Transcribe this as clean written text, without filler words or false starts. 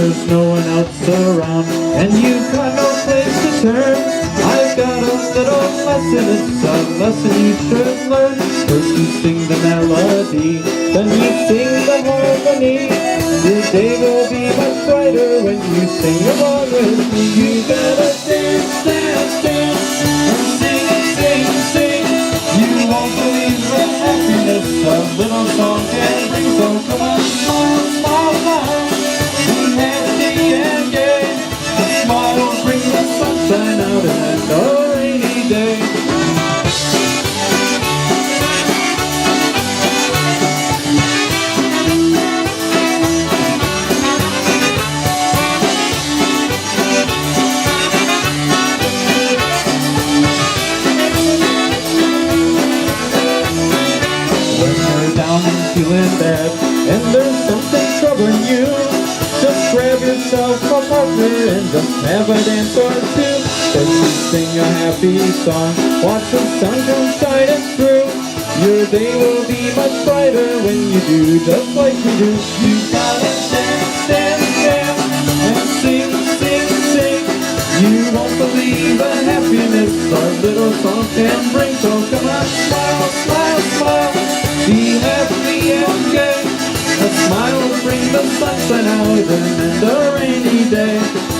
there's no one else around, and you've got no place to turn, I've got a little lesson, it's a lesson you should learn. First you sing the melody, then you sing the harmony. Your day will be much brighter when you sing along with me. You gotta dance, dance, dance, and sing, sing, sing. You won't believe the happiness a little song can bring. So come on, smile, smile, smile, be happy and gay. A smile will bring the sunshine out in a rainy day. Down and feeling bad, and there's something troubling you, just grab yourself a partner and just have a dance or two. Then you sing a happy song, watch the sun come shining through. Your day will be much brighter when you do just like we do. You gotta dance, dance, dance, and sing, sing, sing. You won't believe the happiness our little song can bring. So come on, smile, smile, smile, be happy and gay. A smile will bring the sunshine out and a rainy day.